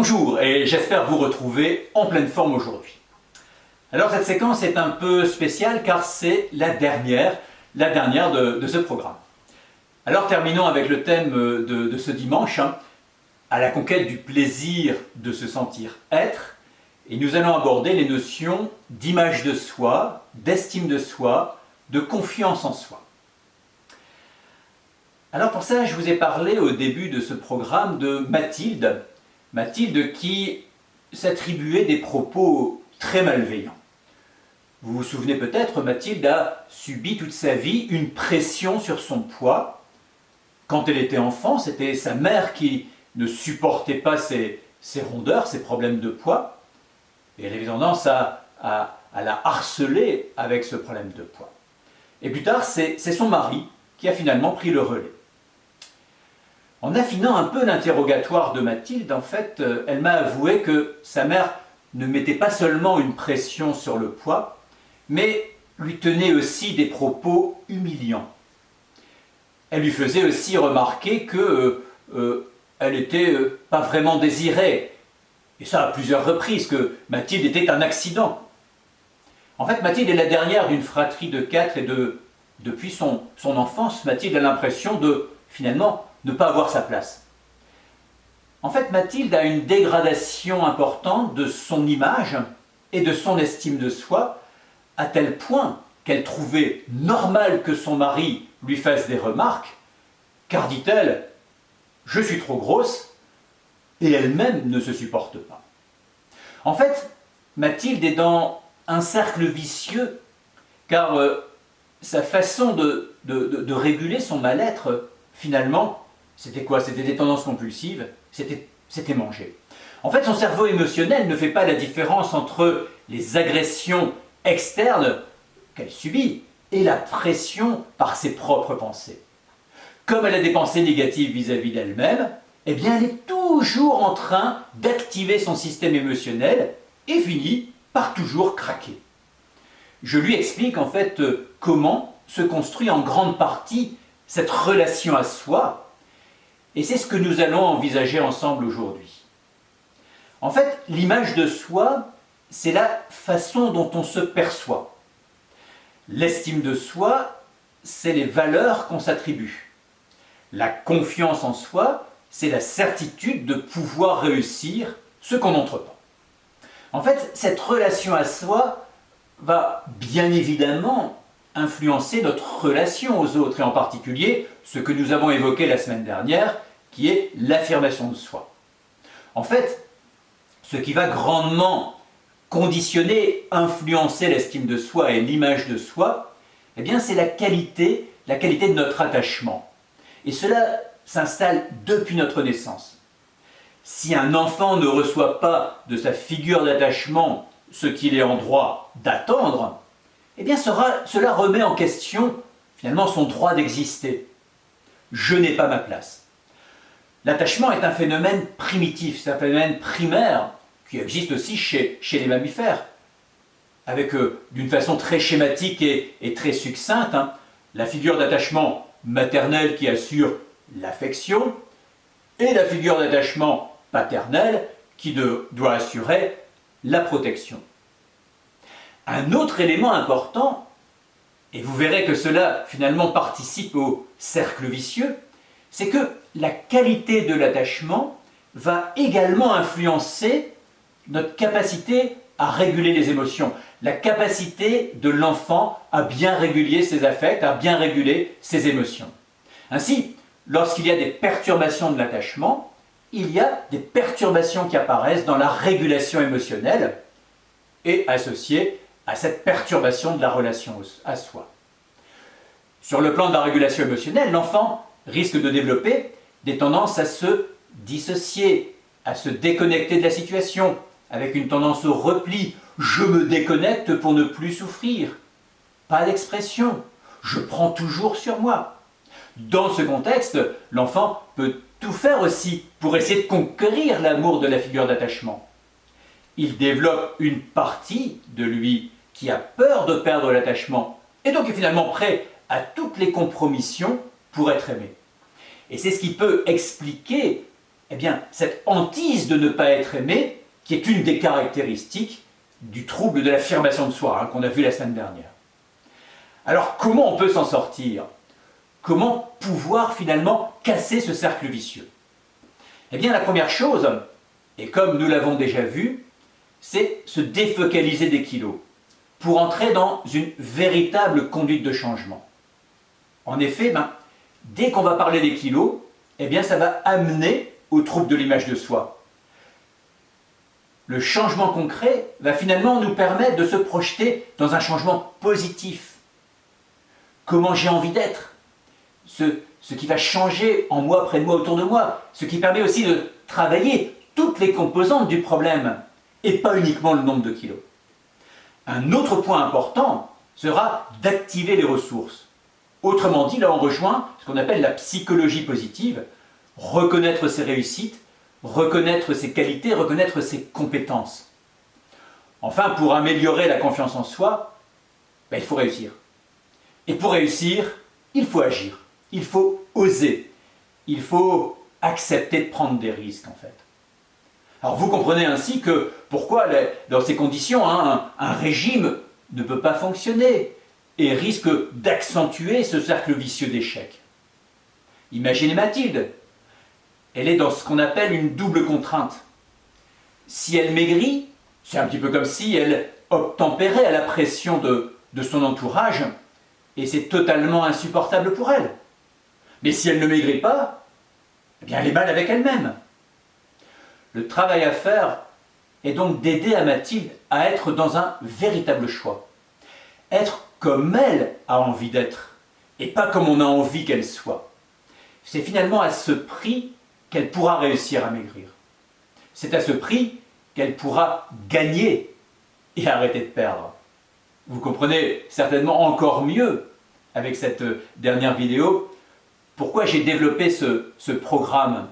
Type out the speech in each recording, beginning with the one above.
Bonjour et j'espère vous retrouver en pleine forme aujourd'hui. Alors cette séquence est un peu spéciale car c'est la dernière de ce programme. Alors terminons avec le thème de ce dimanche, à la conquête du plaisir de se sentir être, et nous allons aborder les notions d'image de soi, d'estime de soi, de confiance en soi. Alors pour ça, je vous ai parlé au début de ce programme de Mathilde qui s'attribuait des propos très malveillants. Vous vous souvenez peut-être, Mathilde a subi toute sa vie une pression sur son poids. Quand elle était enfant, c'était sa mère qui ne supportait pas ses rondeurs, ses problèmes de poids, et elle avait tendance à la harceler avec ce problème de poids. Et plus tard, c'est son mari qui a finalement pris le relais. En affinant un peu l'interrogatoire de Mathilde, en fait, elle m'a avoué que sa mère ne mettait pas seulement une pression sur le poids, mais lui tenait aussi des propos humiliants. Elle lui faisait aussi remarquer qu'elle n'était pas vraiment désirée, et ça à plusieurs reprises, que Mathilde était un accident. En fait, Mathilde est la dernière d'une fratrie de 4 et depuis son enfance, Mathilde a l'impression de, finalement, ne pas avoir sa place. En fait, Mathilde a une dégradation importante de son image et de son estime de soi, à tel point qu'elle trouvait normal que son mari lui fasse des remarques, car, dit-elle, je suis trop grosse, et elle-même ne se supporte pas. En fait, Mathilde est dans un cercle vicieux, car sa façon de réguler son mal-être, finalement, c'était quoi? C'était des tendances compulsives, c'était manger. En fait, son cerveau émotionnel ne fait pas la différence entre les agressions externes qu'elle subit et la pression par ses propres pensées. Comme elle a des pensées négatives vis-à-vis d'elle-même, eh bien elle est toujours en train d'activer son système émotionnel et finit par toujours craquer. Je lui explique en fait comment se construit en grande partie cette relation à soi, et c'est ce que nous allons envisager ensemble aujourd'hui. En fait, l'image de soi, c'est la façon dont on se perçoit. L'estime de soi, c'est les valeurs qu'on s'attribue. La confiance en soi, c'est la certitude de pouvoir réussir ce qu'on entreprend. En fait, cette relation à soi va bien évidemment influencer notre relation aux autres, et en particulier ce que nous avons évoqué la semaine dernière, qui est l'affirmation de soi. En fait, ce qui va grandement conditionner, influencer l'estime de soi et l'image de soi, eh bien c'est la qualité de notre attachement. Et cela s'installe depuis notre naissance. Si un enfant ne reçoit pas de sa figure d'attachement ce qu'il est en droit d'attendre, eh bien cela remet en question finalement son droit d'exister. Je n'ai pas ma place. L'attachement est un phénomène primitif, c'est un phénomène primaire qui existe aussi chez les mammifères, avec d'une façon très schématique et très succincte, la figure d'attachement maternel qui assure l'affection et la figure d'attachement paternel qui doit assurer la protection. Un autre élément important, et vous verrez que cela finalement participe au cercle vicieux, c'est que la qualité de l'attachement va également influencer notre capacité à réguler les émotions, la capacité de l'enfant à bien réguler ses affects, à bien réguler ses émotions. Ainsi, lorsqu'il y a des perturbations de l'attachement, il y a des perturbations qui apparaissent dans la régulation émotionnelle et associées à cette perturbation de la relation à soi. Sur le plan de la régulation émotionnelle, l'enfant risque de développer des tendances à se dissocier, à se déconnecter de la situation, avec une tendance au repli. Je me déconnecte pour ne plus souffrir. Pas d'expression. Je prends toujours sur moi. Dans ce contexte, l'enfant peut tout faire aussi pour essayer de conquérir l'amour de la figure d'attachement. Il développe une partie de lui qui a peur de perdre l'attachement et donc est finalement prêt à toutes les compromissions pour être aimé. Et c'est ce qui peut expliquer eh bien, cette hantise de ne pas être aimé, qui est une des caractéristiques du trouble de l'affirmation de soi, qu'on a vu la semaine dernière. Alors, comment on peut s'en sortir? Comment pouvoir finalement casser ce cercle vicieux? Eh bien, la première chose, et comme nous l'avons déjà vu, c'est se défocaliser des kilos, pour entrer dans une véritable conduite de changement. En effet, dès qu'on va parler des kilos, eh bien, ça va amener au trouble de l'image de soi. Le changement concret va finalement nous permettre de se projeter dans un changement positif. Comment j'ai envie d'être, ce qui va changer en moi, près de moi, autour de moi, ce qui permet aussi de travailler toutes les composantes du problème, et pas uniquement le nombre de kilos. Un autre point important sera d'activer les ressources. Autrement dit, là on rejoint ce qu'on appelle la psychologie positive, reconnaître ses réussites, reconnaître ses qualités, reconnaître ses compétences. Enfin, pour améliorer la confiance en soi, il faut réussir. Et pour réussir, il faut agir, il faut oser, il faut accepter de prendre des risques en fait. Alors vous comprenez ainsi que pourquoi dans ces conditions, un régime ne peut pas fonctionner et risque d'accentuer ce cercle vicieux d'échecs. Imaginez Mathilde, elle est dans ce qu'on appelle une double contrainte. Si elle maigrit, c'est un petit peu comme si elle obtempérait à la pression de son entourage, et c'est totalement insupportable pour elle. Mais si elle ne maigrit pas, eh bien elle est mal avec elle-même. Le travail à faire est donc d'aider à Mathilde à être dans un véritable choix. Être comme elle a envie d'être, et pas comme on a envie qu'elle soit. C'est finalement à ce prix qu'elle pourra réussir à maigrir. C'est à ce prix qu'elle pourra gagner et arrêter de perdre. Vous comprenez certainement encore mieux, avec cette dernière vidéo, pourquoi j'ai développé ce programme.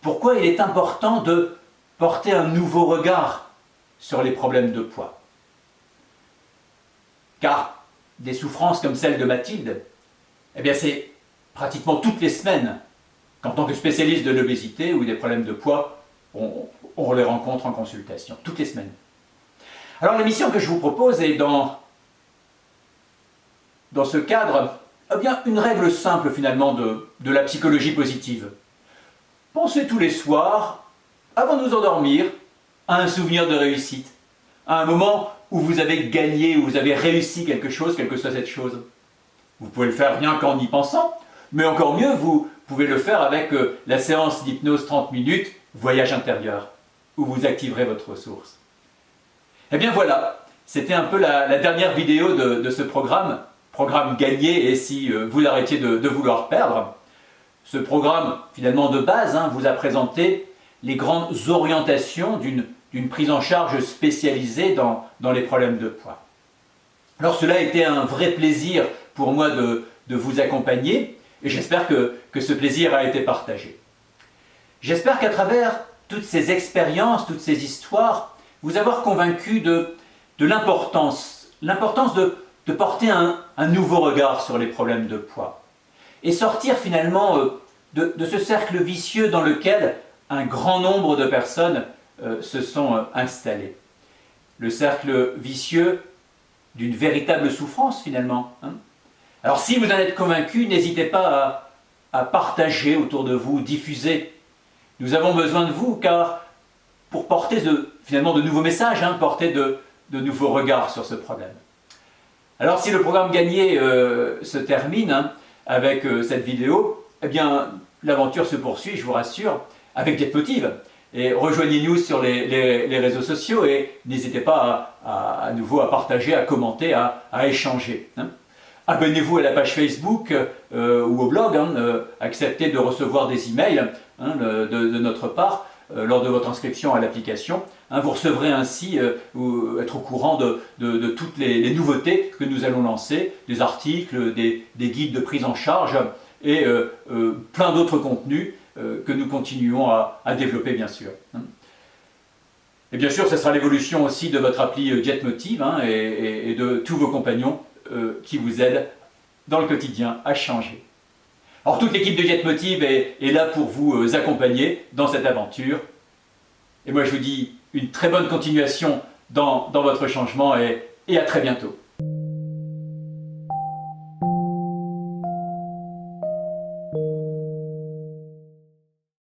Pourquoi il est important de porter un nouveau regard sur les problèmes de poids. Car des souffrances comme celle de Mathilde, eh bien c'est pratiquement toutes les semaines qu'en tant que spécialiste de l'obésité ou des problèmes de poids, on les rencontre en consultation, toutes les semaines. Alors l'émission que je vous propose est dans ce cadre, eh bien, une règle simple finalement de la psychologie positive. Pensez tous les soirs, avant de vous endormir, à un souvenir de réussite, à un moment où vous avez gagné, où vous avez réussi quelque chose, quelle que soit cette chose. Vous pouvez le faire rien qu'en y pensant, mais encore mieux, vous pouvez le faire avec la séance d'hypnose 30 minutes, voyage intérieur, où vous activerez votre ressource. Eh bien voilà, c'était un peu la dernière vidéo de ce programme gagné et si vous arrêtiez de vouloir perdre. Ce programme, finalement de base, vous a présenté les grandes orientations d'une prise en charge spécialisée dans les problèmes de poids. Alors cela a été un vrai plaisir pour moi de vous accompagner et j'espère que ce plaisir a été partagé. J'espère qu'à travers toutes ces expériences, toutes ces histoires, vous avoir convaincu de l'importance de porter un nouveau regard sur les problèmes de poids et sortir finalement de ce cercle vicieux dans lequel un grand nombre de personnes se sont installées. Le cercle vicieux d'une véritable souffrance finalement. Alors si vous en êtes convaincu, n'hésitez pas à partager autour de vous, diffuser. Nous avons besoin de vous car pour porter finalement de nouveaux messages, porter de nouveaux regards sur ce problème. Alors si le programme gagné se termine avec cette vidéo, eh bien l'aventure se poursuit, je vous rassure, avec Diète Motive. Et rejoignez-nous sur les réseaux sociaux et n'hésitez pas à nouveau à partager, à commenter, à échanger. Abonnez-vous à la page Facebook ou au blog, acceptez de recevoir des emails de notre part lors de votre inscription à l'application. Vous recevrez ainsi être au courant de toutes les nouveautés que nous allons lancer, des articles, des guides de prise en charge et plein d'autres contenus que nous continuons à développer bien sûr. Et bien sûr, ce sera l'évolution aussi de votre appli Diète Motive et de tous vos compagnons qui vous aident dans le quotidien à changer. Alors toute l'équipe de Jetmotiv est là pour vous accompagner dans cette aventure. Et moi je vous dis une très bonne continuation dans votre changement et à très bientôt.